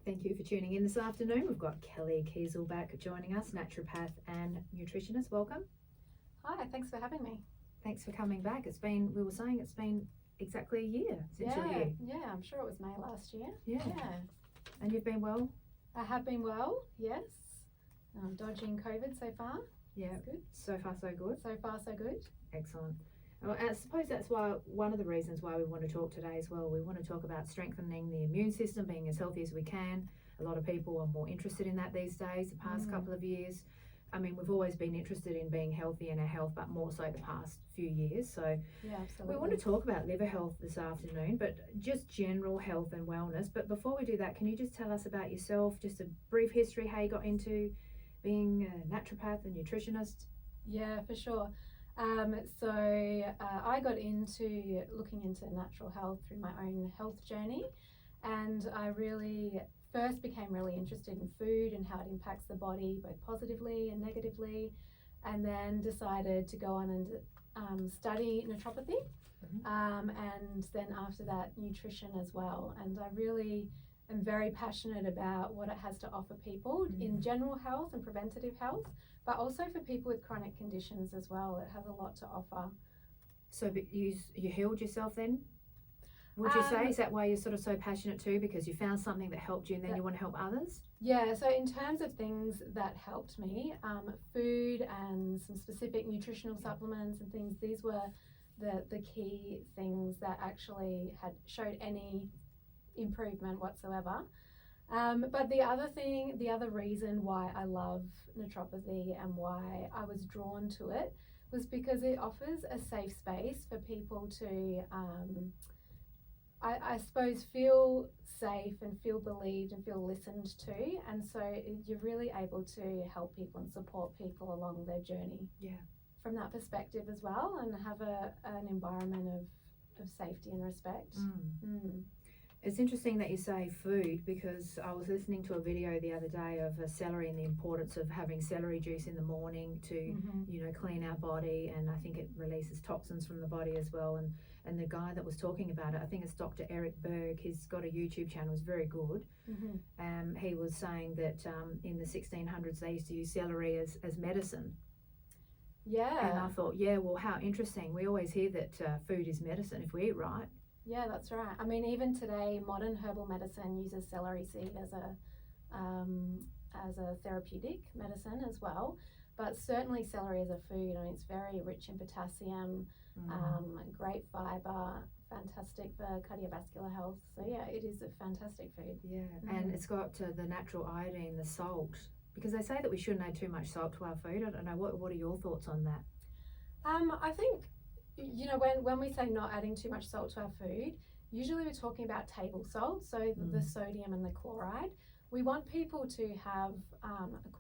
Thank you for tuning in this afternoon. We've got Kelly Kiesel back joining us, Naturopath and Nutritionist. Welcome. Hi, thanks for having me. Thanks for coming back. We were saying it's been exactly a year since you're here. Yeah, I'm sure it was May last year. Yeah. And you've been well? I have been well, yes. Dodging COVID so far. Yeah. That's good. So far, so good. So far, so good. Excellent. Well, I suppose that's why one of the reasons why we want to talk today as well. We want to talk about strengthening the immune system, being as healthy as we can. A lot of people are more interested in that these days, the past couple of years. I mean, we've always been interested in being healthy and our health, but more so the past few years. So yeah, absolutely. We want to talk about liver health this afternoon, but just general health and wellness. But before we do that, can you just tell us about yourself, just a brief history, how you got into being a naturopath and nutritionist? Yeah, for sure. I got into looking into natural health through my own health journey, and I really first became really interested in food and how it impacts the body both positively and negatively, and then decided to go on and study naturopathy, and then after that nutrition as well. And I really am very passionate about what it has to offer people in general health and preventative health, but also for people with chronic conditions as well. It has a lot to offer. So you healed yourself then? Would you say, is that why you're sort of so passionate too, because you found something that helped you and then you want to help others? Yeah, so in terms of things that helped me, food and some specific nutritional supplements and things, these were the key things that actually had showed any improvement whatsoever. But the other reason why I love naturopathy and why I was drawn to it was because it offers a safe space for people to I suppose feel safe and feel believed and feel listened to, and so you're really able to help people and support people along their journey. Yeah. From that perspective as well, and have an environment of safety and respect. It's interesting that you say food, because I was listening to a video the other day of celery and the importance of having celery juice in the morning to clean our body, and I think it releases toxins from the body as well. And the guy that was talking about it, I think it's Dr. Eric Berg, he's got a YouTube channel, it's very good. He was saying that in the 1600s they used to use celery as medicine. Yeah. And I thought, yeah, well, how interesting. We always hear that food is medicine if we eat right. Yeah, that's right. I mean, even today, modern herbal medicine uses celery seed as a therapeutic medicine as well. But certainly celery as a food, I mean, it's very rich in potassium, great fiber, fantastic for cardiovascular health. So yeah, it is a fantastic food. Yeah, and it's got the natural iodine, the salt, because they say that we shouldn't add too much salt to our food. I don't know, what are your thoughts on that? I think, when we say not adding too much salt to our food, usually we're talking about table salt, so the sodium and the chloride. We want people to have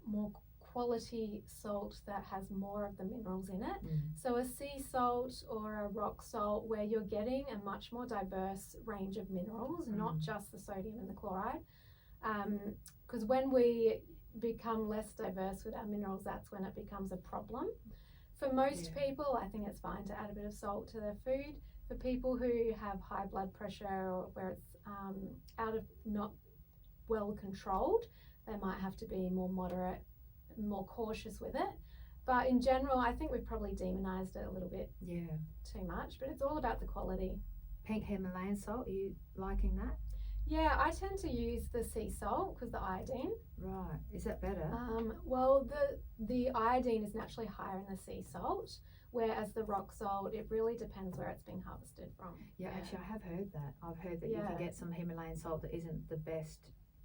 more quality salt that has more of the minerals in it. So a sea salt or a rock salt, where you're getting a much more diverse range of minerals, not just the sodium and the chloride. Because when we become less diverse with our minerals, that's when it becomes a problem. For most people, I think it's fine to add a bit of salt to their food. For people who have high blood pressure or where it's out of not well controlled, they might have to be more moderate, more cautious with it. But in general, I think we've probably demonized it a little bit too much, but it's all about the quality. Pink Himalayan salt, are you liking that? Yeah, I tend to use the sea salt because the iodine. Right, is that better? Well, the iodine is naturally higher in the sea salt, whereas the rock salt, it really depends where it's being harvested from. Yeah, actually I have heard that. I've heard that you can get some Himalayan salt that isn't the best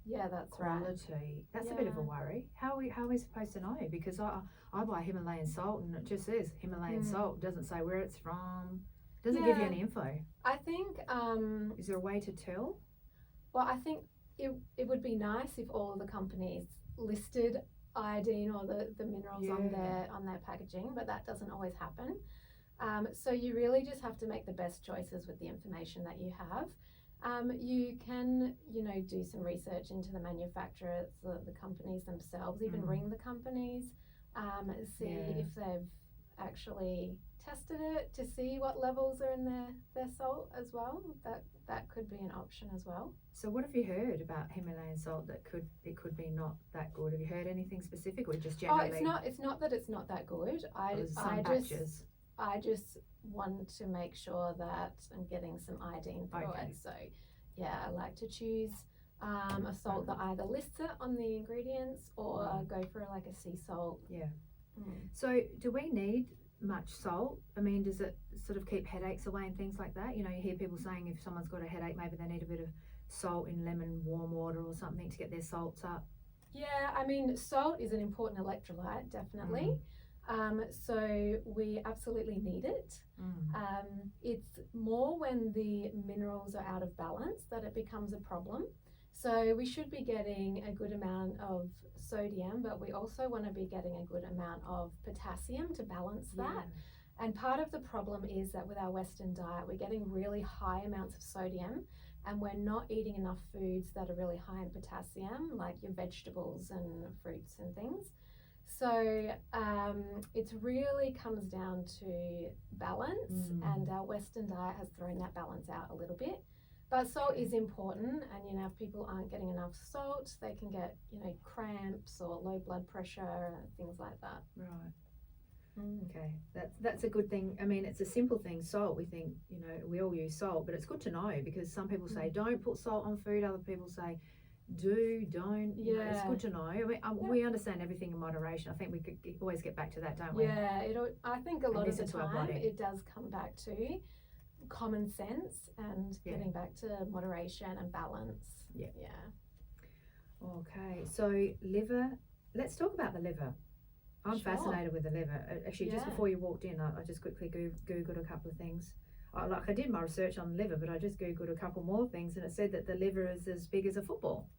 that's quality. Right. That's a bit of a worry. How are we supposed to know? Because I buy Himalayan salt and it just says Himalayan salt, doesn't say where it's from, doesn't give you any info. I think is there a way to tell? Well, I think it would be nice if all of the companies listed iodine or the minerals on their packaging, but that doesn't always happen. So you really just have to make the best choices with the information that you have. You can, do some research into the manufacturers, the companies themselves, even ring the companies, see if they've actually tested it to see what levels are in their salt as well. That could be an option as well. So what have you heard about Himalayan salt that it could be not that good? Have you heard anything specific, or just generally? Oh, it's not that it's not that good. I just want to make sure that I'm getting some iodine through it. So yeah, I like to choose a salt that either lists it on the ingredients or go for like a sea salt. Yeah. So do we need much salt? I mean, does it sort of keep headaches away and things like that? You know, you hear people saying if someone's got a headache, maybe they need a bit of salt in lemon warm water or something to get their salts up. Yeah, I mean, salt is an important electrolyte, definitely. So we absolutely need it. It's more when the minerals are out of balance that it becomes a problem. So we should be getting a good amount of sodium, but we also want to be getting a good amount of potassium to balance that. And part of the problem is that with our Western diet, we're getting really high amounts of sodium, and we're not eating enough foods that are really high in potassium, like your vegetables and fruits and things. So it really comes down to balance, and our Western diet has thrown that balance out a little bit. But salt is important, and you know, if people aren't getting enough salt, they can get, you know, cramps or low blood pressure and things like that. Right. Okay, that's a good thing. I mean, it's a simple thing. Salt, we think, you know, we all use salt, but it's good to know, because some people say don't put salt on food. Other people say don't. You know, it's good to know. I mean, we understand everything in moderation. I think we could always get back to that, don't we? Yeah, I think a lot of the time it does come back to common sense and getting back to moderation and balance. Yeah. Okay, so liver. Let's talk about the liver. I'm fascinated with the liver. Actually, just before you walked in, I just quickly googled a couple of things. I did my research on the liver, but I just googled a couple more things, and it said that the liver is as big as a football.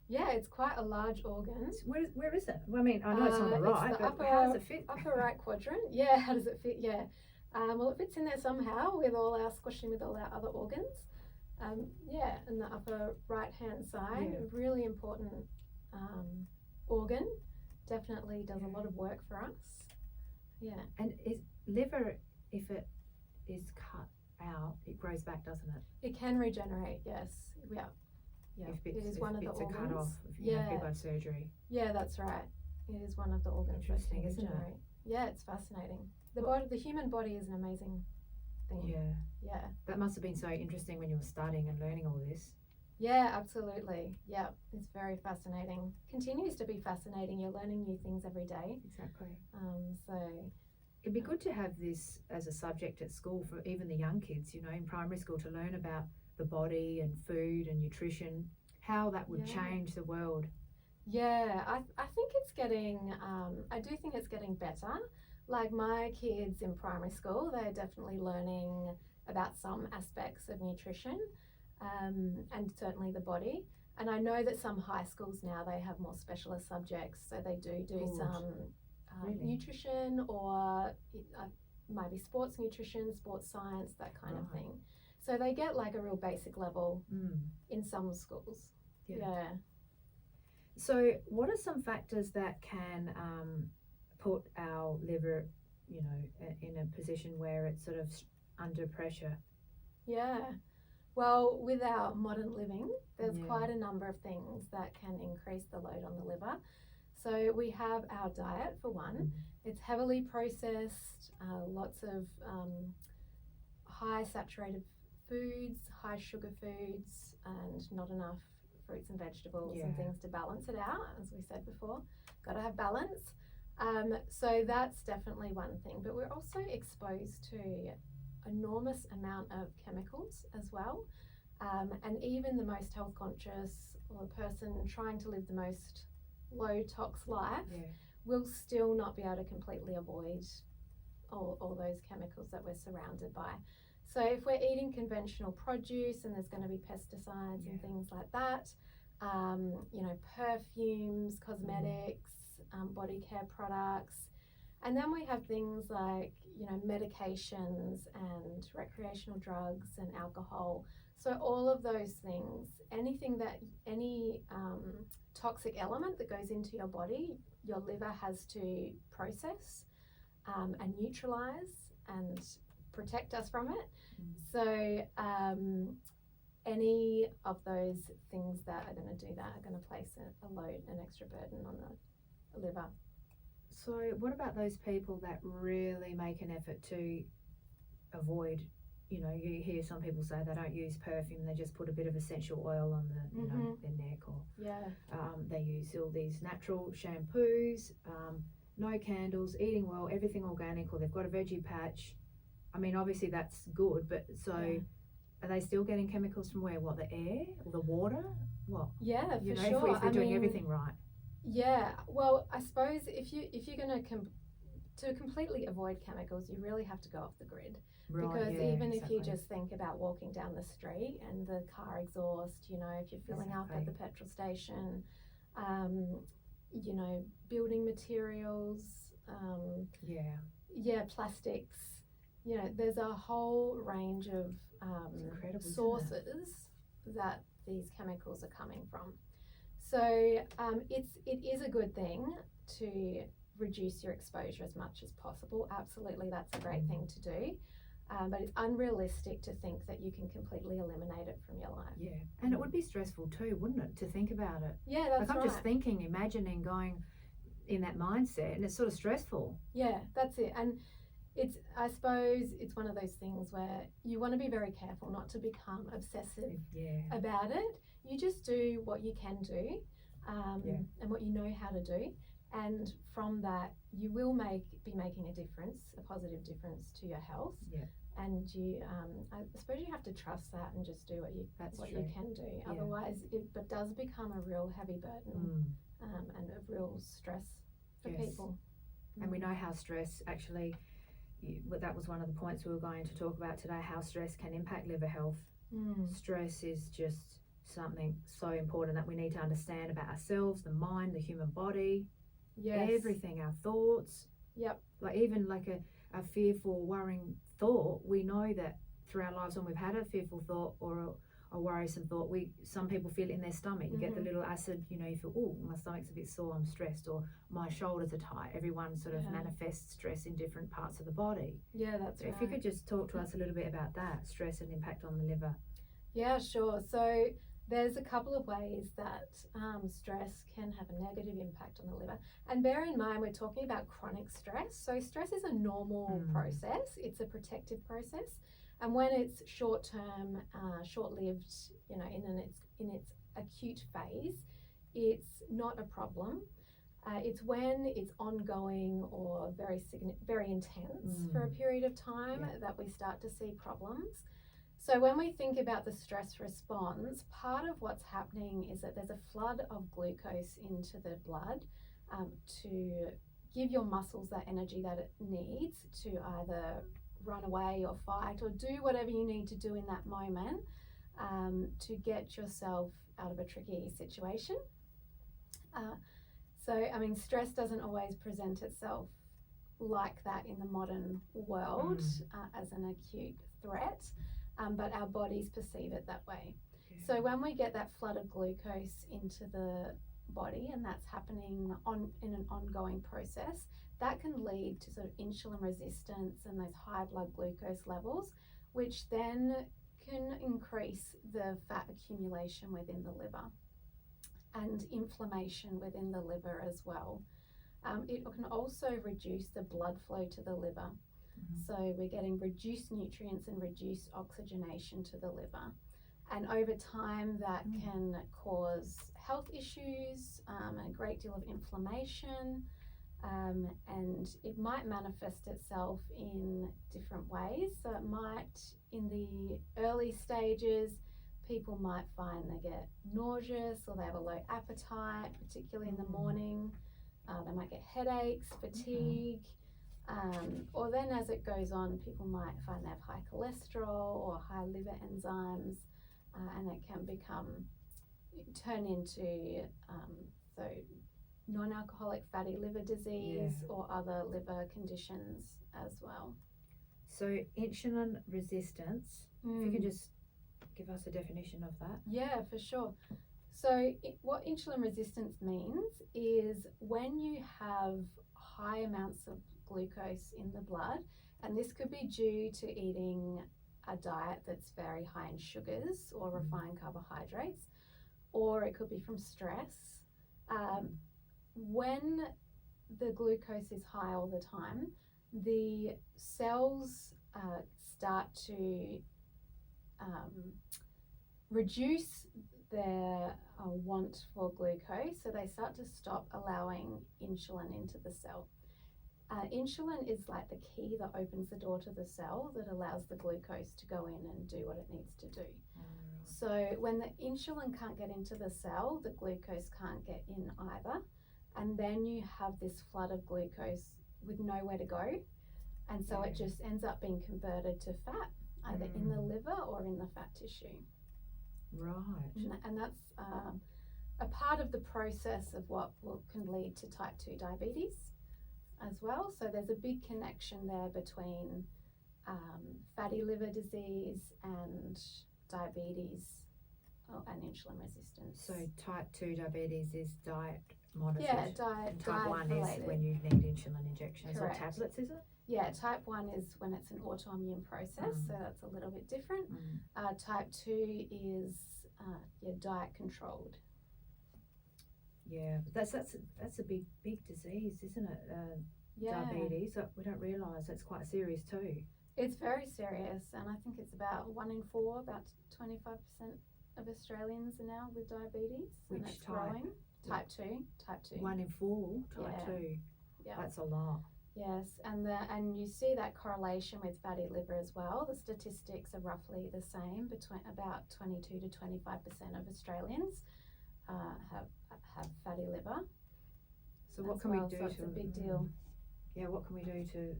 Yeah, it's quite a large organ. Where is it? Well, I mean, I know it's on the right, but how does it fit? Upper right quadrant. Yeah, how does it fit? Yeah. Well, it fits in there somehow with all our squishing with all our other organs. In the upper right-hand side, a really important organ. Definitely does a lot of work for us. Yeah. And is liver, if it is cut out, it grows back, doesn't it? It can regenerate, yes. Yeah. It is one of the organs. Cut off if you have surgery. Yeah, that's right. It is one of the organs. Interesting, isn't it? Yeah, it's fascinating. The human body is an amazing thing. Yeah. That must have been so interesting when you were studying and learning all this. Yeah, absolutely. Yeah, it's very fascinating. Continues to be fascinating. You're learning new things every day. Exactly. So it'd be good to have this as a subject at school for even the young kids, you know, in primary school, to learn about the body and food and nutrition, how that would change the world. Yeah, I think it's getting, I do think it's getting better. Like my kids in primary school, they're definitely learning about some aspects of nutrition and certainly the body. And I know that some high schools now, they have more specialist subjects. So they do some nutrition or maybe sports nutrition, sports science, that kind of thing. So they get like a real basic level in some schools. Yeah. So what are some factors that can put our liver, you know, in a position where it's sort of under pressure? Yeah. Well, with our modern living, there's quite a number of things that can increase the load on the liver. So we have our diet, for one. It's heavily processed, lots of high saturated foods, high sugar foods, and not enough fruits and vegetables and things to balance it out, as we said before. Got to have balance. So that's definitely one thing. But we're also exposed to enormous amount of chemicals as well. And even the most health conscious or the person trying to live the most low tox life will still not be able to completely avoid all those chemicals that we're surrounded by. So if we're eating conventional produce and there's going to be pesticides and things like that, you know, perfumes, cosmetics, body care products, and then we have things like, you know, medications and recreational drugs and alcohol. So all of those things, any toxic element that goes into your body, your liver has to process and neutralize and protect us from it. Mm. So any of those things that are going to do that are going to place an extra burden on the liver. So what about those people that really make an effort to avoid, you hear some people say they don't use perfume, they just put a bit of essential oil on their neck, or they use all these natural shampoos, no candles, eating well, everything organic, or they've got a veggie patch. I mean, obviously that's good, but are they still getting chemicals from where? What, the air or the water? What? Yeah, for sure. If they're doing everything right. Yeah, well, I suppose if you're going to completely avoid chemicals, you really have to go off the grid. Right, because exactly. if you just think about walking down the street and the car exhaust, if you're filling up at the petrol station, building materials, plastics, there's a whole range of sources that these chemicals are coming from. So it is a good thing to reduce your exposure as much as possible. Absolutely, that's a great thing to do. But it's unrealistic to think that you can completely eliminate it from your life. Yeah, and it would be stressful too, wouldn't it, to think about it? Yeah, that's like I'm right. just thinking, imagining going in that mindset, and it's sort of stressful. Yeah, that's it. And I suppose it's one of those things where you want to be very careful not to become obsessive about it. You just do what you can do, and what you know how to do. And from that, you will be making a positive difference to your health. Yeah. And you, I suppose you have to trust that and just do what you can do. Yeah. Otherwise, it does become a real heavy burden, and a real stress for people. And we know how stress actually, that was one of the points we were going to talk about today, how stress can impact liver health. Stress is just something so important that we need to understand about ourselves, the mind, the human body. Yes. Everything, our thoughts. Yep. Like even like a fearful, worrying thought, we know that through our lives when we've had a fearful thought or a worrisome thought, some people feel it in their stomach. You get the little acid, you feel, oh, my stomach's a bit sore, I'm stressed, or my shoulders are tight. Everyone sort of manifests stress in different parts of the body. Yeah, that's right. If you could just talk to us a little bit about that, stress and impact on the liver. Yeah, sure. So there's a couple of ways that stress can have a negative impact on the liver. And bear in mind, we're talking about chronic stress. So stress is a normal process. It's a protective process. And when it's short-term, short-lived, in its acute phase, it's not a problem. It's when it's ongoing or very intense for a period of time that we start to see problems. So when we think about the stress response, part of what's happening is that there's a flood of glucose into the blood to give your muscles that energy that it needs to either run away or fight or do whatever you need to do in that moment to get yourself out of a tricky situation. Stress doesn't always present itself like that in the modern world as an acute threat. But our bodies perceive it that way. Yeah. So when we get that flood of glucose into the body, and that's happening in an ongoing process, that can lead to sort of insulin resistance and those high blood glucose levels, which then can increase the fat accumulation within the liver and inflammation within the liver as well. It can also reduce the blood flow to the liver. So we're getting reduced nutrients and reduced oxygenation to the liver. And over time that can cause health issues, a great deal of inflammation, and it might manifest itself in different ways. So it might, in the early stages, people might find they get nauseous or they have a low appetite, particularly in the morning. They might get headaches, fatigue. Or then as it goes on, people might find they have high cholesterol or high liver enzymes, and it can turn into non-alcoholic fatty liver disease or other liver conditions as well. So insulin resistance, if you could just give us a definition of that. Yeah, for sure. So what insulin resistance means is when you have high amounts of glucose in the blood And this could be due to eating a diet that's very high in sugars or refined carbohydrates, or it could be from stress. When the glucose is high all the time, the cells start to reduce their want for glucose, so they start to stop allowing insulin into the cell. Insulin is like the key that opens the door to the cell that allows the glucose to go in and do what it needs to do. So when the insulin can't get into the cell, the glucose can't get in either. And then you have this flood of glucose with nowhere to go. And so it just ends up being converted to fat, either in the liver or in the fat tissue. Right. And that's a part of the process of what can lead to type 2 diabetes as well. So there's a big connection there between fatty liver disease and diabetes and insulin resistance. So type 2 diabetes is diet monitored. Yeah, diet. Type 1 related. is when you need insulin injections. Correct. Or tablets, is it? Yeah, type 1 is when it's an autoimmune process, so that's a little bit different. Type 2 is diet controlled. Yeah, but that's a big disease, isn't it? Diabetes. We don't realise that's quite serious too. It's very serious, and I think it's about 1 in 4, about 25% of Australians are now with diabetes. Which and it's type? growing. Type 2. Type 2. 1 in 4, type 2. Yeah. That's a lot. Yes, and you see that correlation with fatty liver as well. The statistics are roughly the same, between about 22 to 25% of Australians have fatty liver. So what can we do so it's to? a big deal. Yeah, what can we do to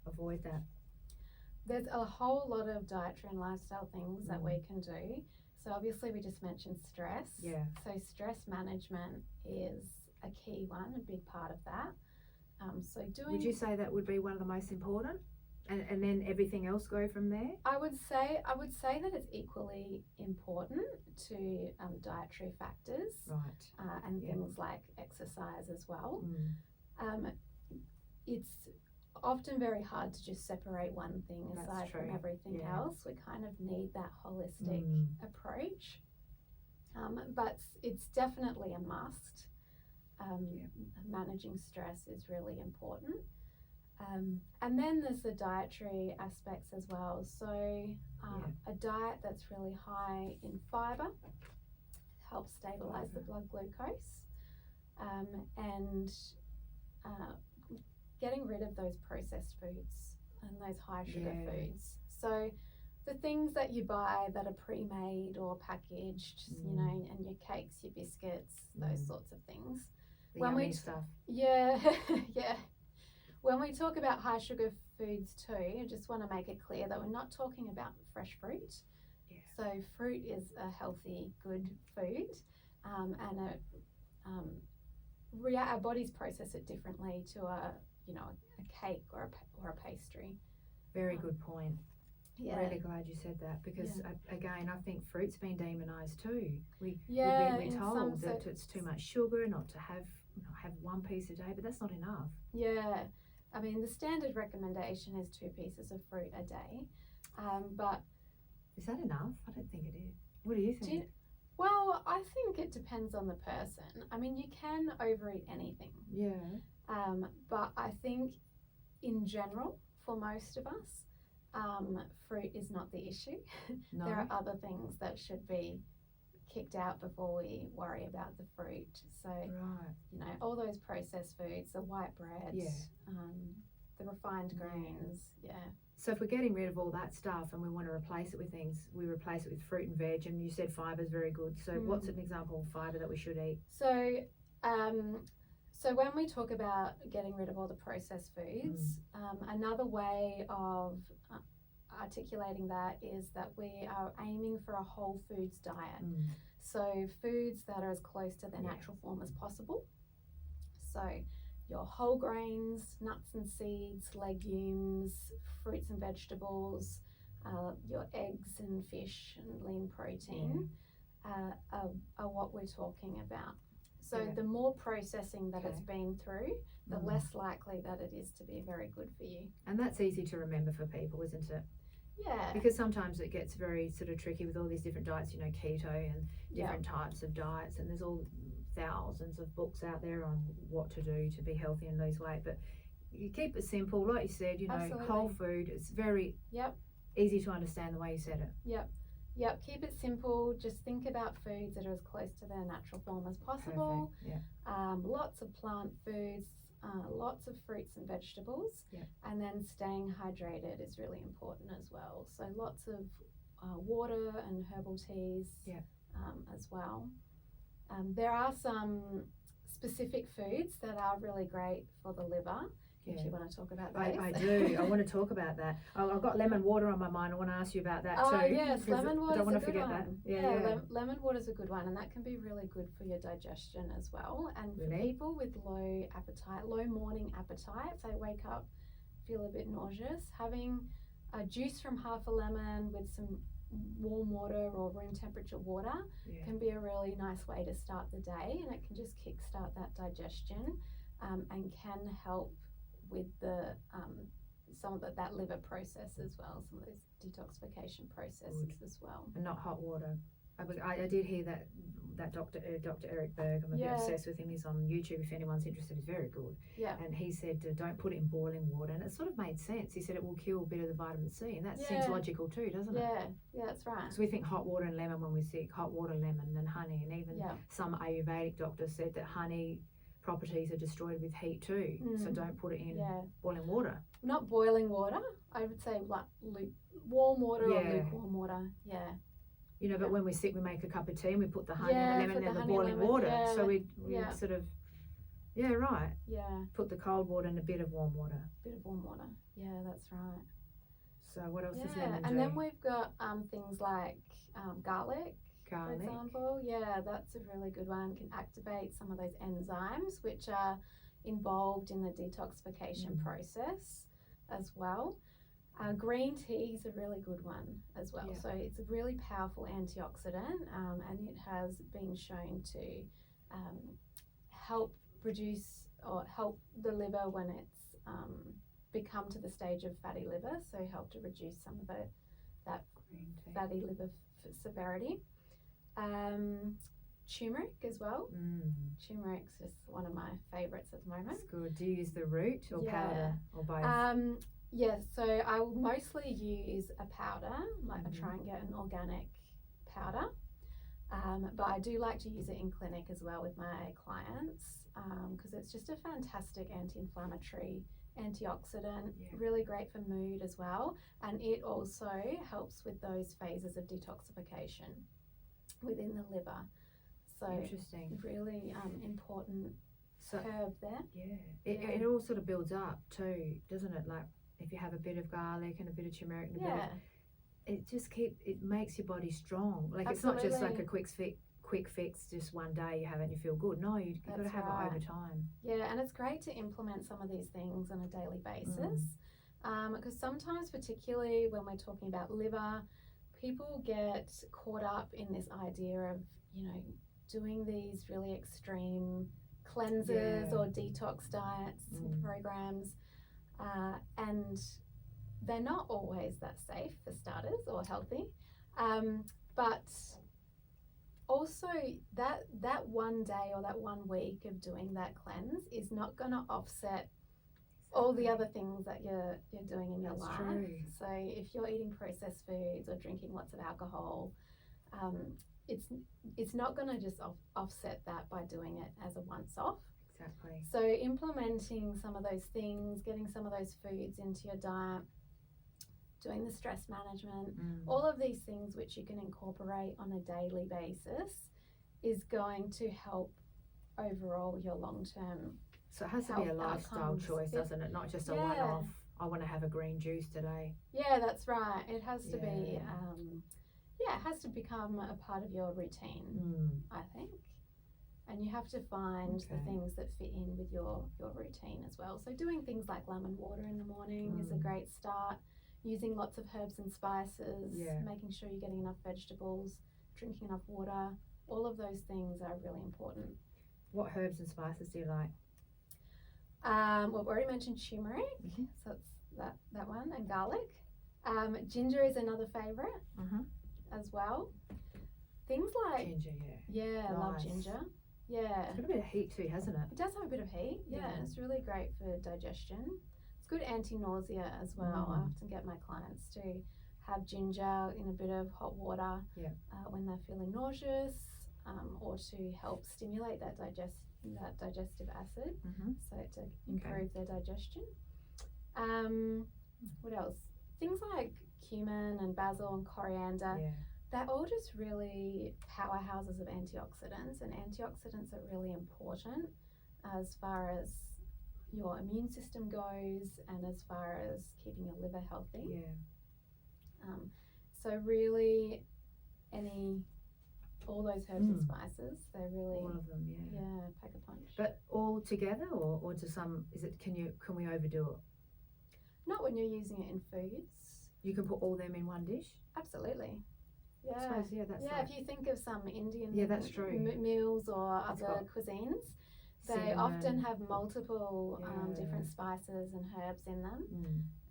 avoid that? There's a whole lot of dietary and lifestyle things that we can do. So obviously we just mentioned stress. Yeah. So stress management is a key one, a big part of that. Would you say that would be one of the most important, and then everything else go from there? I would say that it's equally important to dietary factors, right? And things like exercise as well. It's often very hard to just separate one thing aside from everything else. We kind of need that holistic approach, but it's definitely a must. Managing stress is really important. And then there's the dietary aspects as well. So a diet that's really high in fibre helps stabilize the blood glucose, and getting rid of those processed foods and those high sugar foods. So the things that you buy that are pre-made or packaged, and your cakes, your biscuits, those sorts of things. The yummy stuff. Yeah, yeah. When we talk about high sugar foods too, I just want to make it clear that we're not talking about fresh fruit. Yeah. So fruit is a healthy, good food, and our bodies process it differently to a cake or a pastry. Very good point. Yeah. Really glad you said that, because again, I think fruit's been demonised too. We're told that it's too much sugar, not to have one piece a day, but that's not enough. Yeah, I mean the standard recommendation is 2 pieces of fruit a day, but is that enough? I don't think it is. What do you think? Well, I think it depends on the person. I mean, you can overeat anything. Yeah. But I think in general, for most of us, fruit is not the issue. No. There are other things that should be kicked out before we worry about the fruit. So, all those processed foods, the white bread, the refined grains, So if we're getting rid of all that stuff and we want to replace it with things, we replace it with fruit and veg, and you said fibre is very good. So what's an example of fibre that we should eat? So when we talk about getting rid of all the processed foods, another way of articulating that is that we are aiming for a whole foods diet. So foods that are as close to their natural form as possible. So your whole grains, nuts and seeds, legumes, fruits and vegetables, your eggs and fish and lean protein are what we're talking about. So Yeah. the more processing that it's Okay. been through, the Mm. less likely that it is to be very good for you. And that's easy to remember for people, isn't it? Yeah. Because sometimes it gets very sort of tricky with all these different diets, keto and different types of diets, and there's all thousands of books out there on what to do to be healthy and lose weight. But you keep it simple, like you said, Absolutely. whole food. It's very easy to understand the way you said it. Yep, keep it simple. Just think about foods that are as close to their natural form as possible. Perfect. Yeah. Lots of plant foods, lots of fruits and vegetables, and then staying hydrated is really important as well. So lots of water and herbal teas as well. There are some specific foods that are really great for the liver. If you want to talk about those. I do. I want to talk about that. I've got lemon water on my mind. I want to ask you about that too. Oh yes, lemon water. I don't want to forget that. Lemon water is a good one, and that can be really good for your digestion as well. And for people with low appetite, low morning appetite, they wake up, feel a bit nauseous, having a juice from half a lemon with some warm water or room temperature water can be a really nice way to start the day, and it can just kickstart that digestion and can help with the some of that liver process as well, some of those detoxification processes as well. And not hot water. I did hear that Dr. Eric Berg. I'm a bit obsessed with him. He's on YouTube if anyone's interested. He's very good. Yeah. And he said don't put it in boiling water, and it sort of made sense. He said it will kill a bit of the vitamin C, and that seems logical too, doesn't it? Yeah, that's right. So we think hot water and lemon when we're sick, hot water, lemon and honey, and even some Ayurvedic doctors said that honey properties are destroyed with heat too, so don't put it in boiling water. Not boiling water, I would say like warm water or lukewarm water. But when we're sick we make a cup of tea and we put the honey and the lemon and the boiling water, so we sort of put the cold water and a bit of warm water. That's right. So what else does lemon do? And then we've got things like garlic. For example, that's a really good one. Can activate some of those enzymes which are involved in the detoxification process as well. Green tea is a really good one as well. So it's a really powerful antioxidant, and it has been shown to help reduce or help the liver when it's become to the stage of fatty liver. So help to reduce some of that fatty liver severity. Turmeric as well. Turmeric's just one of my favorites at the moment. That's good. Do you use the root or powder or both? So I will mostly use a powder, I try and get an organic powder, but I do like to use it in clinic as well with my clients, because it's just a fantastic anti-inflammatory antioxidant, really great for mood as well, and it also helps with those phases of detoxification within the liver. So interesting. Really important herb there. It all sort of builds up too, doesn't it? Like if you have a bit of garlic and a bit of turmeric and it makes your body strong. Like it's not just like a quick fix just one day you have it and you feel good. No, you've got to have it over time. And it's great to implement some of these things on a daily basis, because sometimes, particularly when we're talking about liver, people get caught up in this idea of doing these really extreme cleanses or detox diets and programs, and they're not always that safe for starters or healthy, but also that one day or that 1 week of doing that cleanse is not going to offset all the other things that you're doing in your life. True. So if you're eating processed foods or drinking lots of alcohol, it's not going to just offset that by doing it as a once-off. Exactly. So implementing some of those things, getting some of those foods into your diet, doing the stress management, all of these things which you can incorporate on a daily basis is going to help overall your long-term. So it has to be a lifestyle choice, doesn't it? Not just a one-off, I want to have a green juice today. Yeah, that's right. It has to be, it has to become a part of your routine, I think. And you have to find the things that fit in with your routine as well. So doing things like lemon water in the morning is a great start. Using lots of herbs and spices, making sure you're getting enough vegetables, drinking enough water, all of those things are really important. What herbs and spices do you like? Well, we already mentioned turmeric, so it's that one, and garlic. Ginger is another favourite as well. Things like Ginger, I love Nice. ginger. Yeah, It's got a bit of heat too, hasn't it? it does have a bit of heat. Yeah, and it's really great for digestion. It's good anti-nausea as well. I often get my clients to have ginger in a bit of hot water when they're feeling nauseous, or to help stimulate that digestive acid, so to improve their digestion. What else? Things like cumin and basil and coriander. They're all just really powerhouses of antioxidants, and antioxidants are really important as far as your immune system goes and as far as keeping your liver healthy. So really, all those herbs and spices, they're really all of them, pack a punch. But all together, or to some? Can we overdo it? Not when you're using it in foods. You can put all them in one dish. Absolutely. I suppose, that's if you think of some Indian that's true. meals or other cuisines, they often have multiple different spices and herbs in them.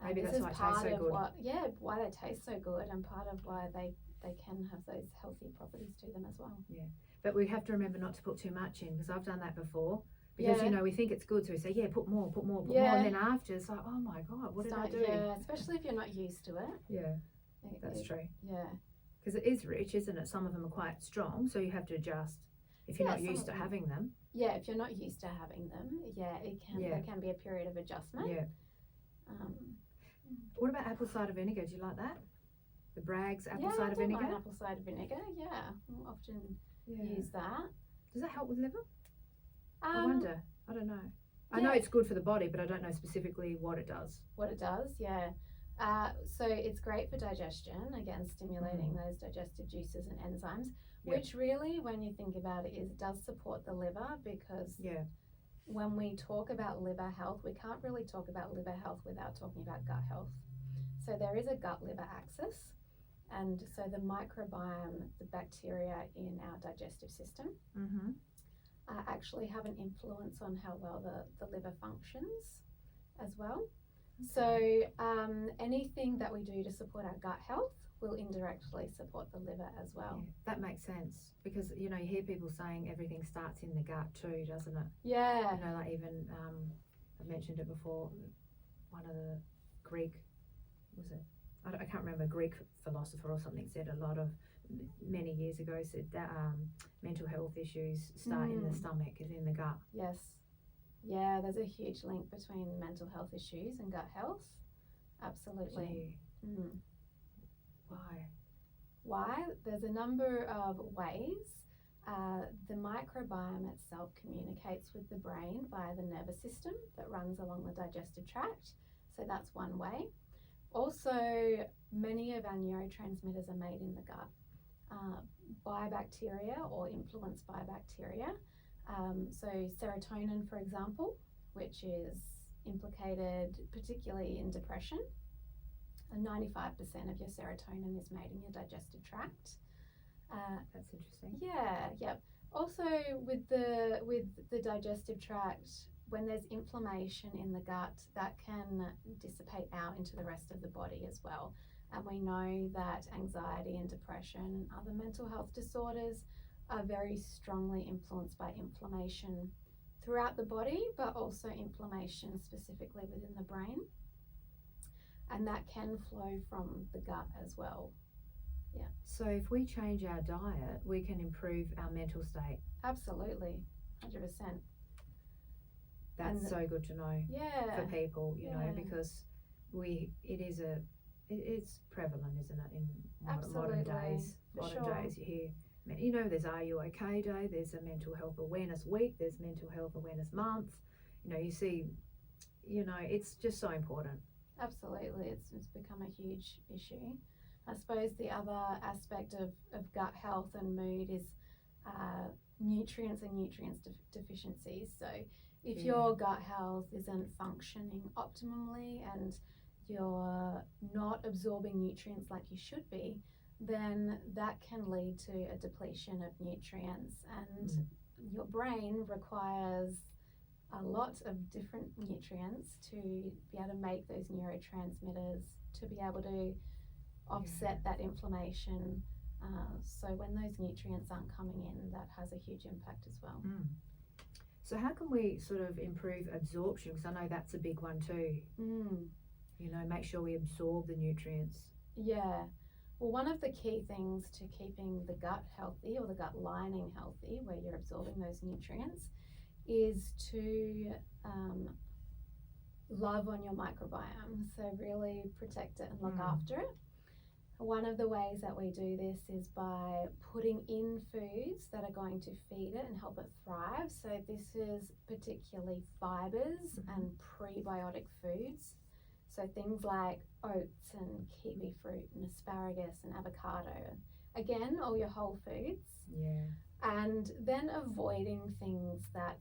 Maybe that's why it tastes so good. Why they taste so good, and part of why they can have those healthy properties to them as well. But we have to remember not to put too much in, because I've done that before. Because we think it's good, so we say put more, and then after it's like, oh my god, what did I do? Especially if you're not used to it. That's true. Yeah. Because it is rich, isn't it? Some of them are quite strong, so you have to adjust if you're not used to having them. Yeah, if you're not used to having them, there can be a period of adjustment. What about apple cider vinegar? Do you like that? The Bragg's apple cider vinegar? Mind apple cider vinegar, we'll often use that. Does that help with liver? I wonder. I don't know. I know it's good for the body, but I don't know specifically what it does. So it's great for digestion, again stimulating those digestive juices and enzymes, which really, when you think about it, it does support the liver, because when we talk about liver health, we can't really talk about liver health without talking about gut health. So there is a gut-liver axis, and so the microbiome, the bacteria in our digestive system, actually have an influence on how well the liver functions as well. So anything that we do to support our gut health will indirectly support the liver as well. That makes sense, because you hear people saying everything starts in the gut too, doesn't it? Like even I mentioned it before, one of the Greek, I can't remember, Greek philosopher or something said many years ago said that mental health issues start in the stomach, is in the gut. There's a huge link between mental health issues and gut health. Absolutely. Why? There's a number of ways. The microbiome itself communicates with the brain via the nervous system that runs along the digestive tract. So that's one way. Also, many of our neurotransmitters are made in the gut by bacteria or influenced by bacteria. So serotonin, for example, which is implicated particularly in depression, and 95% of your serotonin is made in your digestive tract. That's interesting. Also, with the digestive tract, when there's inflammation in the gut, that can dissipate out into the rest of the body as well. And we know that anxiety and depression and other mental health disorders are very strongly influenced by inflammation throughout the body, but also inflammation specifically within the brain. And that can flow from the gut as well. So if we change our diet, we can improve our mental state. Absolutely, 100%. That's so good to know for people, because it's prevalent, isn't it, in modern days. You hear, there's Are You OK Day, there's a Mental Health Awareness Week, there's Mental Health Awareness Month. You see, it's just so important. Absolutely, it's become a huge issue. I suppose the other aspect of gut health and mood is nutrients and deficiencies. So if your gut health isn't functioning optimally and you're not absorbing nutrients like you should be, then that can lead to a depletion of nutrients and your brain requires a lot of different nutrients to be able to make those neurotransmitters, to be able to offset that inflammation. So when those nutrients aren't coming in, that has a huge impact as well. So how can we sort of improve absorption? Because I know that's a big one too. You know, make sure we absorb the nutrients. Yeah. Well, one of the key things to keeping the gut healthy, or the gut lining healthy, where you're absorbing those nutrients, is to love on your microbiome. So really protect it and look after it. One of the ways that we do this is by putting in foods that are going to feed it and help it thrive. So this is particularly fibers and prebiotic foods. So things like oats and kiwi fruit and asparagus and avocado. Again, all your whole foods. Yeah. And then avoiding things that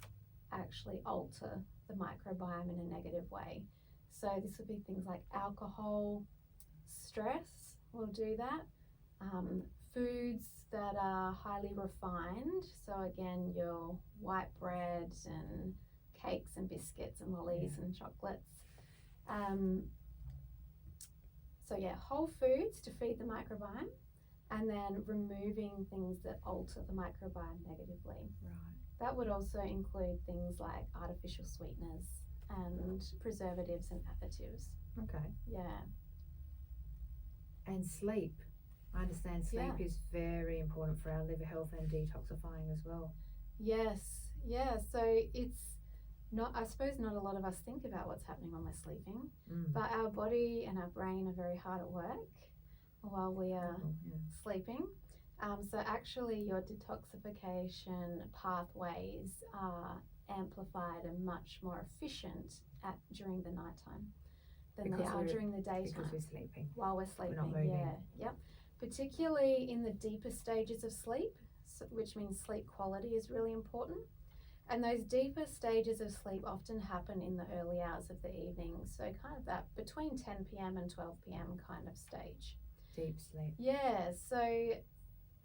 actually alter the microbiome in a negative way. So this would be things like alcohol, stress will do that. Foods that are highly refined. So again, your white bread and cakes and biscuits and lollies and chocolates. So yeah, whole foods to feed the microbiome, and then removing things that alter the microbiome negatively. Right. That would also include things like artificial sweeteners and preservatives and additives. Okay. Yeah. And sleep. I understand sleep is very important for our liver health and detoxifying as well. Yes. Yeah. So it's not, I suppose not a lot of us think about what's happening when we're sleeping, but our body and our brain are very hard at work while we are sleeping. So actually your detoxification pathways are amplified and much more efficient during the nighttime than they are during the daytime. Because we're sleeping. While we're sleeping, we're not moving. Yep. Particularly in the deeper stages of sleep, which means sleep quality is really important. And those deeper stages of sleep often happen in the early hours of the evening. So kind of that between 10 p.m. and 12 p.m. kind of stage. Deep sleep. Yeah, so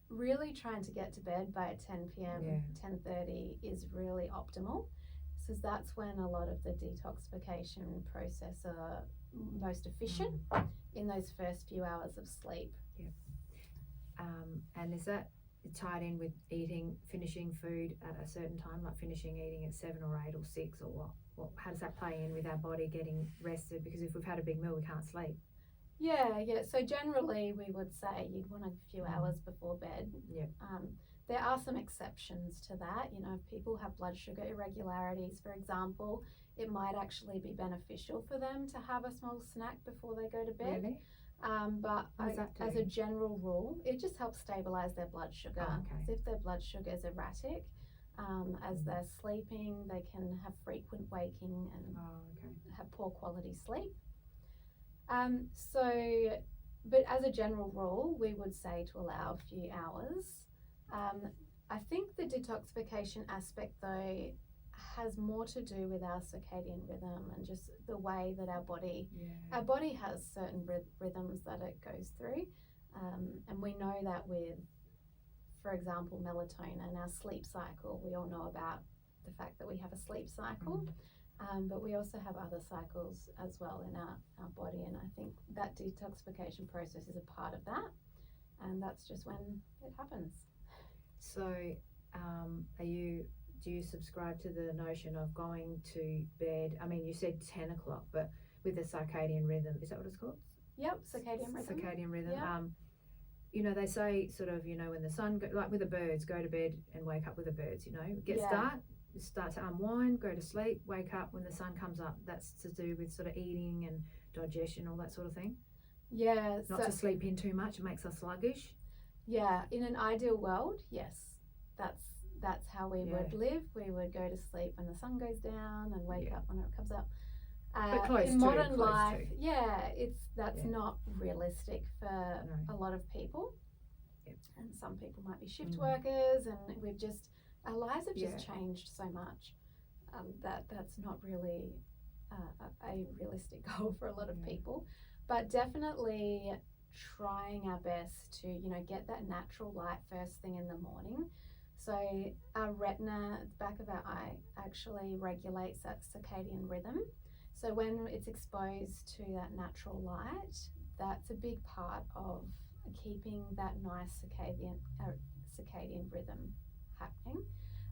really trying to get to bed by 10 p.m., 10:30 is really optimal. So that's when a lot of the detoxification process are most efficient in those first few hours of sleep. Yeah. And is that tied in with finishing food at a certain time, like finishing eating at 7 or 8 or 6 or what? How does that play in with our body getting rested? Because if we've had a big meal, we can't sleep. Yeah. So generally we would say you'd want a few hours before bed. Yeah. There are some exceptions to that. You know, if people have blood sugar irregularities, for example, it might actually be beneficial for them to have a small snack before they go to bed. Really? But as a general rule, it just helps stabilize their blood sugar. So if their blood sugar is erratic, as they're sleeping, they can have frequent waking and have poor quality sleep. But as a general rule, we would say to allow a few hours. I think the detoxification aspect, though, has more to do with our circadian rhythm and just the way that our body has certain rhythms that it goes through. And we know that with, for example, melatonin, our sleep cycle, we all know about the fact that we have a sleep cycle. But we also have other cycles as well in our body, and I think that detoxification process is a part of that, and that's just when it happens. So do you subscribe to the notion of going to bed? I mean, you said 10 o'clock, but with the circadian rhythm, is that what it's called? Yep, circadian rhythm. Circadian rhythm. Yeah. You know, they say sort of, you know, when the sun, like with the birds, go to bed and wake up with the birds, you know, start to unwind, go to sleep, wake up when the sun comes up. That's to do with sort of eating and digestion, all that sort of thing. Yeah. Not to sleep in too much, it makes us sluggish. Yeah, in an ideal world, yes, that's how we would live. We would go to sleep when the sun goes down and wake up when it comes up. But in modern life, that's not realistic for a lot of people. Yep. And some people might be shift workers, and our lives have just changed so much that's not really a realistic goal for a lot of people. But definitely trying our best to, you know, get that natural light first thing in the morning So our retina at the back of our eye actually regulates that circadian rhythm. So when it's exposed to that natural light, that's a big part of keeping that nice circadian rhythm happening.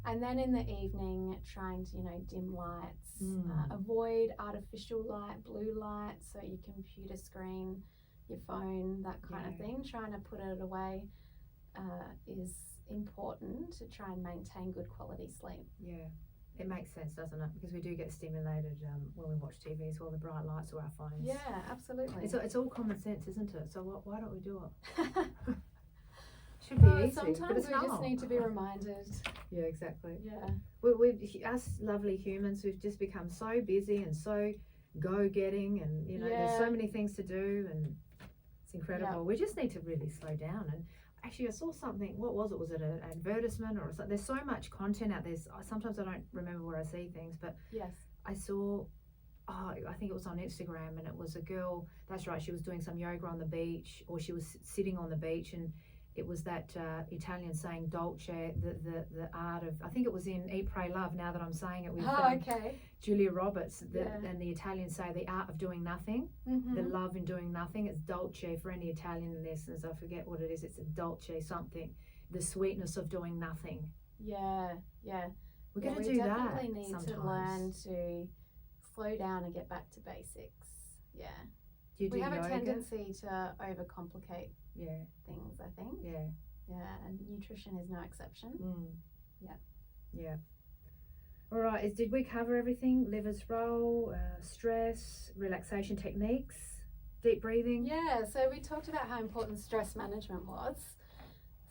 And then in the evening, trying to, dim lights, avoid artificial light, blue light, so your computer screen, your phone, that kind of thing, trying to put it away is important to try and maintain good quality sleep. Yeah, it makes sense, doesn't it? Because we do get stimulated when we watch TV as well, the bright lights or our phones. Yeah, absolutely. It's all common sense, isn't it? So why don't we do it? Should be easy, sometimes but it's we just need to be reminded. Yeah, exactly. Yeah. Us lovely humans, we've just become so busy and so go-getting, and there's so many things to do, and it's incredible. Yep. We just need to really slow down. And actually, I saw something. What was it? Was it an advertisement or something? There's so much content out there. Sometimes I don't remember where I see things, but yes, I saw. I think it was on Instagram, and it was a girl. That's right. She was doing some yoga on the beach, or she was sitting on the beach, and it was that Italian saying dolce, the art of, I think it was in Eat, Pray, Love, now that I'm saying it, with Julia Roberts, and the Italians say the art of doing nothing, the love in doing nothing. It's dolce for any Italian listeners. I forget what it is. It's a dolce something, the sweetness of doing nothing. Yeah. We're going to do that definitely need sometimes. to learn to slow down and get back to basics. Yeah. Do you do we have yoga? a tendency to overcomplicate things, I think. Yeah, and nutrition is no exception. Yeah. All right, did we cover everything? Liver's role, stress, relaxation techniques, deep breathing? Yeah, so we talked about how important stress management was.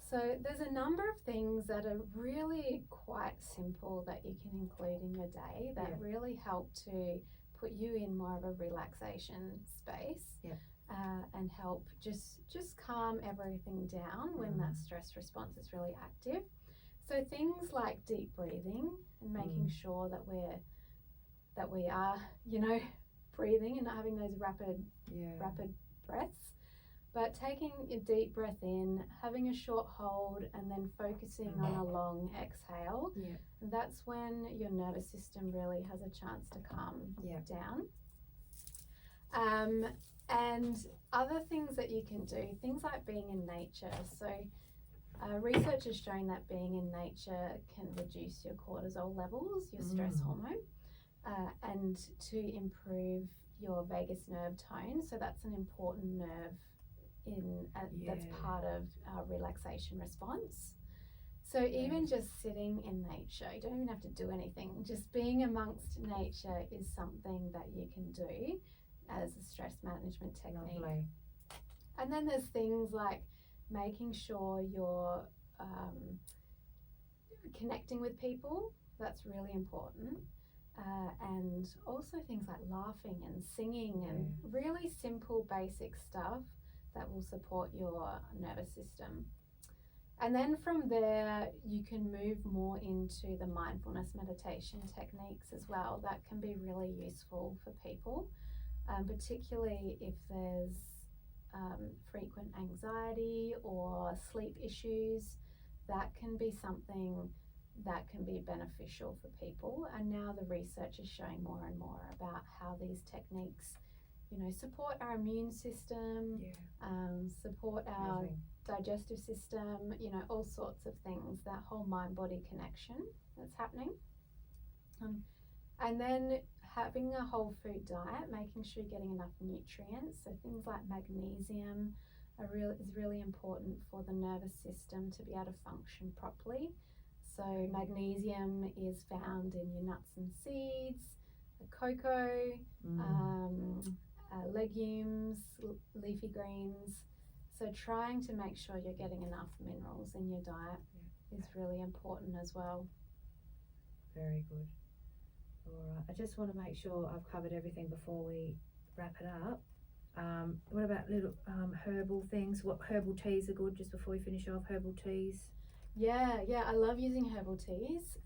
So there's a number of things that are really quite simple that you can include in your day that really help to put you in more of a relaxation space. And help just calm everything down when that stress response is really active. So things like deep breathing and making sure that we are breathing and not having those rapid breaths, but taking a deep breath in, having a short hold, and then focusing on a long exhale. That's when your nervous system really has a chance to calm down. And other things that you can do, things like being in nature. So research has shown that being in nature can reduce your cortisol levels, your stress hormone, and to improve your vagus nerve tone. So that's an important nerve that's part of our relaxation response. So even just sitting in nature, you don't even have to do anything. Just being amongst nature is something that you can do as a stress management technique. Lovely. And then there's things like making sure you're connecting with people. That's really important. And also things like laughing and singing and really simple basic stuff that will support your nervous system. And then from there, you can move more into the mindfulness meditation techniques as well. That can be really useful for people, particularly if there's frequent anxiety or sleep issues. That can be something that can be beneficial for people. And now the research is showing more and more about how these techniques, support our immune system, support our digestive system, all sorts of things, that whole mind-body connection that's happening. And then having a whole food diet, making sure you're getting enough nutrients. So things like magnesium is really important for the nervous system to be able to function properly. So magnesium is found in your nuts and seeds, the cocoa, legumes, leafy greens. So trying to make sure you're getting enough minerals in your diet is really important as well. Very good. All right. I just want to make sure I've covered everything before we wrap it up. What about little herbal things? What herbal teas are good, just before we finish off? Herbal teas? Yeah, I love using herbal teas.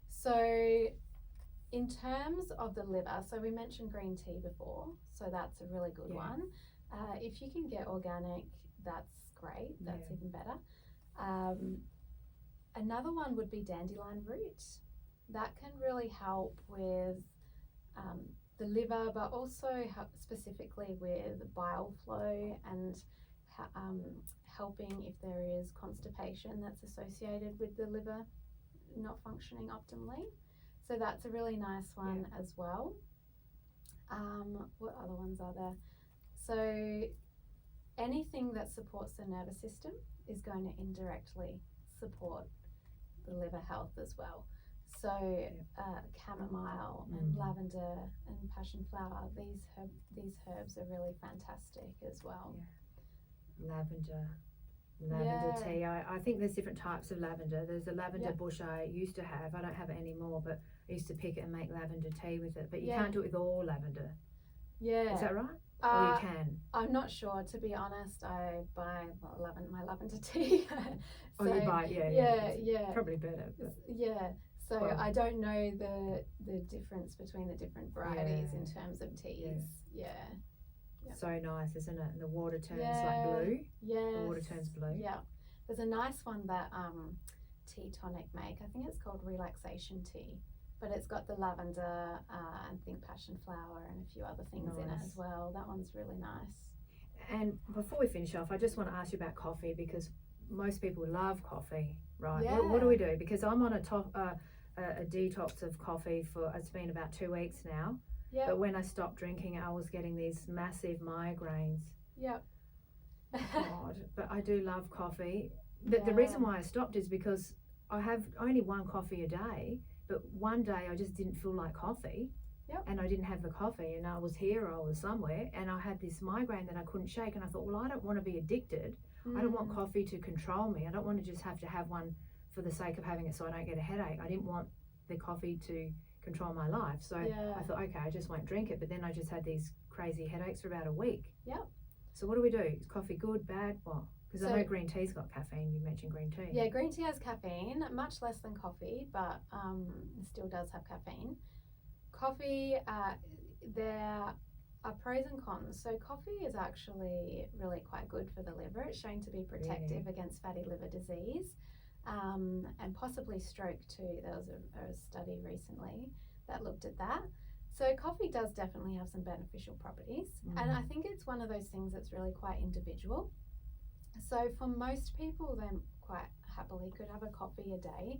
So in terms of the liver, so we mentioned green tea before, so that's a really good one. If you can get organic, that's great. That's even better. Another one would be dandelion root. That can really help with the liver, but also specifically with bile flow and helping if there is constipation that's associated with the liver not functioning optimally. So that's a really nice one as well. What other ones are there? So anything that supports the nervous system is going to indirectly support the liver health as well. So chamomile and lavender and passion flower, these herbs are really fantastic as well. Lavender tea. I think there's different types of lavender. There's a lavender bush I used to have. I don't have it anymore, but I used to pick it and make lavender tea with it. But you can't do it with all lavender. Yeah. Is that right? Or you can? I'm not sure, to be honest. I buy my lavender tea. So, you buy it, yeah. Probably better. But. Yeah. So I don't know the difference between the different varieties in terms of teas. Yeah. Yep. So nice, isn't it? And the water turns like blue. Yeah. The water turns blue. Yeah. There's a nice one that Tea Tonic make. I think it's called Relaxation Tea. But it's got the lavender and passion flower and a few other things in it as well. That one's really nice. And before we finish off, I just want to ask you about coffee, because most people love coffee, right? Yeah. What do we do? Because I'm on a detox of coffee it's been about 2 weeks now. Yep. But when I stopped drinking, I was getting these massive migraines. Yep. God, but I do love coffee. The reason why I stopped is because I have only one coffee a day, but one day I just didn't feel like coffee. Yep. And I didn't have the coffee, and I was here or I was somewhere, and I had this migraine that I couldn't shake, and I thought, well, I don't want to be addicted. I don't want coffee to control me. I don't want to just have to have one for the sake of having it so I don't get a headache. I didn't want the coffee to control my life. So I thought, okay, I just won't drink it. But then I just had these crazy headaches for about a week. Yep. So what do we do? Is coffee good, bad, what? Because I know green tea's got caffeine. You mentioned green tea. Yeah, green tea has caffeine, much less than coffee, but it still does have caffeine. Coffee, there are pros and cons. So coffee is actually really quite good for the liver. It's shown to be protective against fatty liver disease and possibly stroke too. There was a study recently that looked at that. So coffee does definitely have some beneficial properties. And I think it's one of those things that's really quite individual. So for most people, they quite happily could have a coffee a day.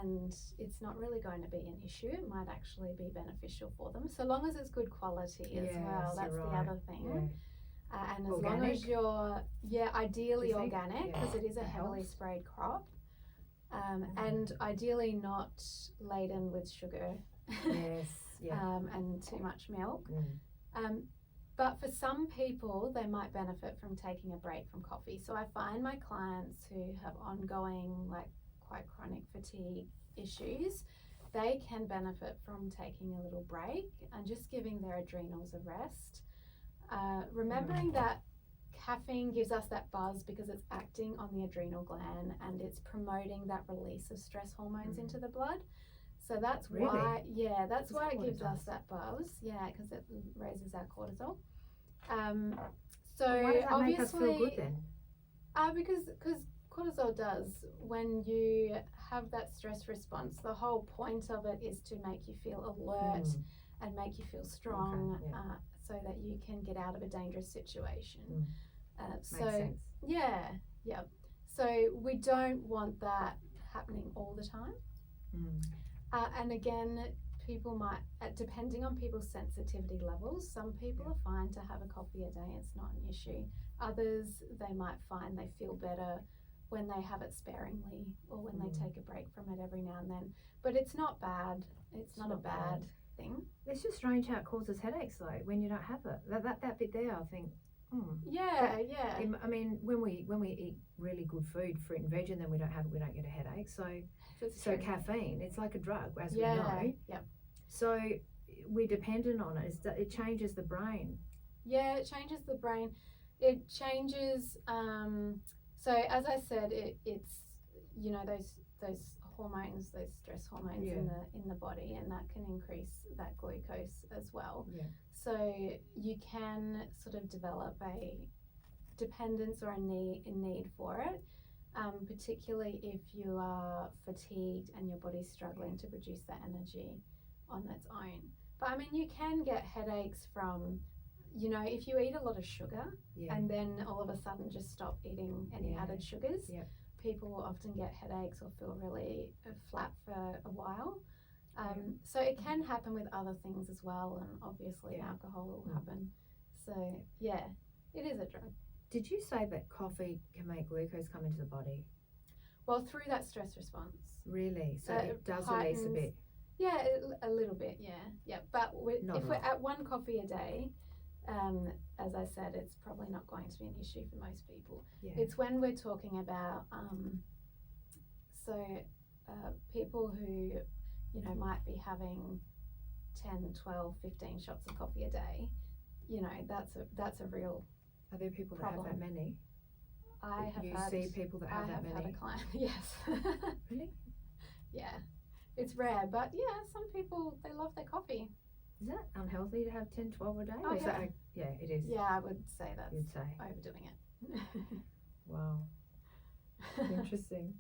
And it's not really going to be an issue. It might actually be beneficial for them, so long as it's good quality as well. That's the other thing. And as organic? long as you're, ideally organic, because it is a that heavily helps? sprayed crop, and ideally not laden with sugar and too much milk. But for some people, they might benefit from taking a break from coffee. So I find my clients who have ongoing, quite chronic fatigue issues, they can benefit from taking a little break and just giving their adrenals a rest. Remembering that caffeine gives us that buzz because it's acting on the adrenal gland and it's promoting that release of stress hormones into the blood. So that's why it gives us that buzz. Yeah, because it raises our cortisol. So why does that obviously, make us feel good then? Because cortisol does, when you have that stress response, the whole point of it is to make you feel alert and make you feel strong, so that you can get out of a dangerous situation. Makes sense. So we don't want that happening all the time. And again, people might, depending on people's sensitivity levels, some people are fine to have a coffee a day, it's not an issue. Others, they might find they feel better when they have it sparingly or when they take a break from it every now and then. But it's not bad. It's not a bad thing. It's just strange how it causes headaches though when you don't have it. That bit there, I think. I mean, when we eat really good food, fruit and veg, and then we don't get a headache. So caffeine, it's like a drug, as we know. So we're dependent on it. It changes the brain. Yeah, it changes the brain. It changes. So as I said, it's those hormones, those stress hormones in the body, and that can increase that glucose as well. So you can sort of develop a dependence or a need for it. particularly if you are fatigued and your body's struggling to produce that energy on its own. But I mean, you can get headaches from, you know, if you eat a lot of sugar and then all of a sudden just stop eating any added sugars, people will often get headaches or feel really flat for a while. So it can happen with other things as well, and obviously alcohol will happen. So yeah, it is a drug. Did you say that coffee can make glucose come into the body? Well, through that stress response. Really? So it does release a bit? Yeah, a little bit, yeah. But if we're at one coffee a day, as I said, it's probably not going to be an issue for most people. Yeah. It's when we're talking about, people who, you know, might be having 10, 12, 15 shots of coffee a day, you know, that's a real Are there people problem. that have that many? You see people that have that many? I have had a client, yes. Really? Yeah. It's rare, but yeah, some people, they love their coffee. Is that unhealthy to have 10, 12 a day? Oh, or is that it is. Yeah, I would say that's You'd say. overdoing it. Wow. Interesting.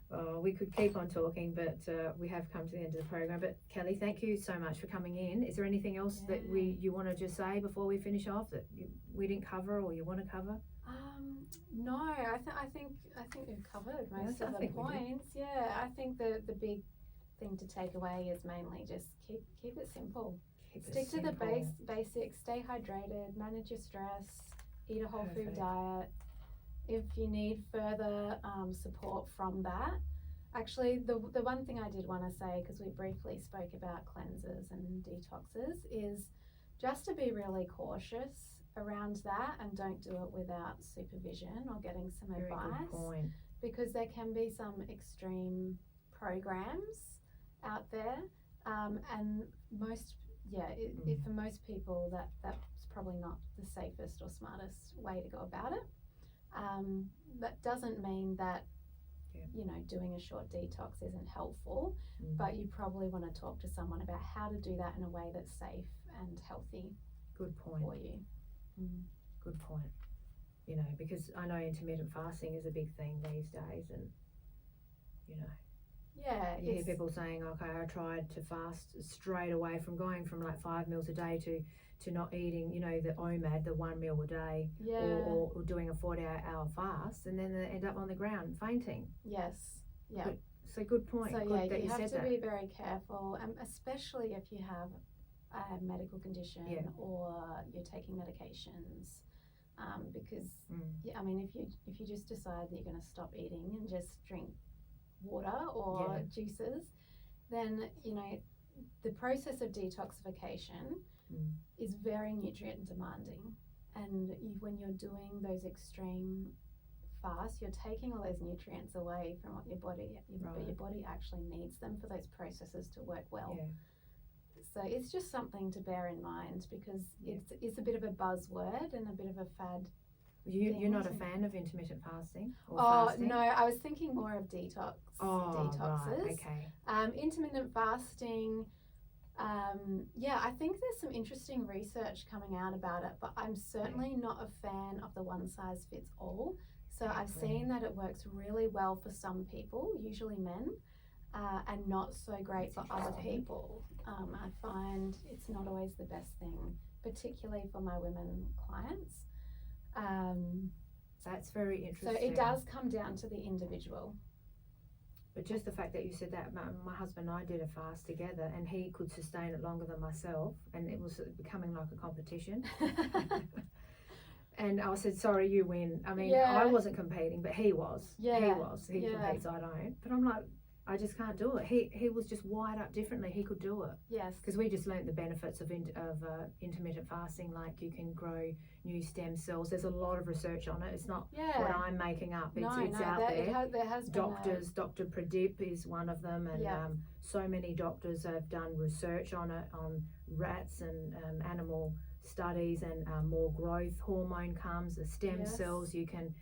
Well, we could keep on talking, but we have come to the end of the program. But Kelly, thank you so much for coming in. Is there anything else that you want to just say before we finish off that we didn't cover or you want to cover? No, I think we've covered most of the points. Yeah, I think the big thing to take away is mainly just keep it simple. Stick to the basics. Stay hydrated. Manage your stress. Eat a whole food diet. If you need further support from that, actually the one thing I did want to say, because we briefly spoke about cleansers and detoxes, is just to be really cautious around that and don't do it without supervision or getting some advice. Good point. Because there can be some extreme programs out there, and for most people that's probably not the safest or smartest way to go about it. That doesn't mean that you know, doing a short detox isn't helpful, but you probably want to talk to someone about how to do that in a way that's safe and healthy. Good point. For you. Good point. You know, because I know intermittent fasting is a big thing these days, and you know, you hear people saying, okay, I tried to fast straight away from going from like 5 meals a day to not eating, you know, the OMAD, the 1 meal a day, or doing a 48-hour fast, and then they end up on the ground fainting. Yes. Yeah. So good point. So good that you have to that. be very careful, especially if you have a medical condition or you're taking medications, because I mean, if you just decide that you're going to stop eating and just drink water or juices, then you know the process of detoxification is very nutrient demanding, and when you're doing those extreme fasts, you're taking all those nutrients away from what your body actually needs them for those processes to work well. So it's just something to bear in mind, because it's a bit of a buzzword and a bit of a fad. You're not a fan of intermittent fasting or fasting? No, I was thinking more of detoxes. Right, okay. Intermittent fasting, I think there's some interesting research coming out about it, but I'm certainly not a fan of the one size fits all. So I've seen that it works really well for some people, usually men, and not so great for other people. I find it's not always the best thing, particularly for my women clients. That's very interesting. So it does come down to the individual. But just the fact that you said that, my husband and I did a fast together, and he could sustain it longer than myself, and it was becoming like a competition. And I said, sorry, you win. I mean, I wasn't competing, but he was. He competes, I don't. But I'm like, I just can't do it. He was just wired up differently. He could do it. Yes. Because we just learnt the benefits of intermittent fasting, like you can grow new stem cells. There's a lot of research on it. It's not what I'm making up. It's out there. There has Doctors, Dr. Pradip is one of them, and so many doctors have done research on it, on rats and animal studies, and more growth hormone comes, the stem cells. You can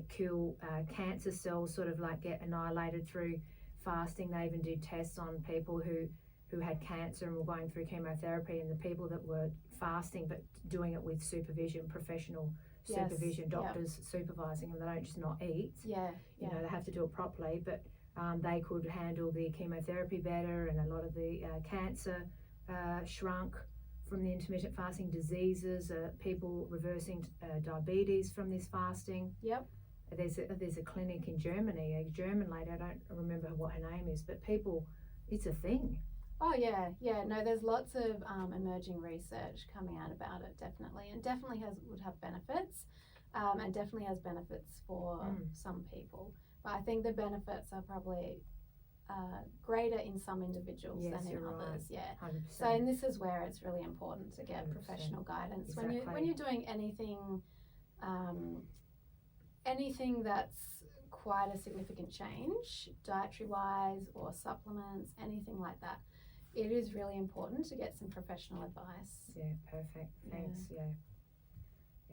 kill cancer cells, sort of like get annihilated through fasting. They even did tests on people who had cancer and were going through chemotherapy, and the people that were fasting but doing it with supervision, professional supervision, doctors supervising them. They don't just not eat. Yeah. You know, they have to do it properly, but they could handle the chemotherapy better, and a lot of the cancer shrunk from the intermittent fasting, diseases, people reversing diabetes from this fasting. Yep. There's a clinic in Germany, a German lady, I don't remember what her name is, but people, it's a thing. Oh yeah. No, there's lots of emerging research coming out about it, definitely, and definitely would have benefits, and definitely has benefits for some people. But I think the benefits are probably greater in some individuals than in others. Right. Yeah. 100%. So, and this is where it's really important to get 100%. professional guidance Exactly. when you're doing anything, anything that's quite a significant change, dietary wise or supplements, anything like that. It is really important to get some professional advice. Yeah, perfect. Thanks. Yeah.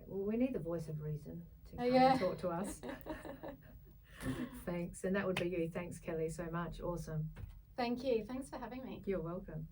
Well, we need the voice of reason to come Yeah. and talk to us. Thanks. And that would be you. Thanks, Kelly, so much. Awesome. Thank you. Thanks for having me. You're welcome.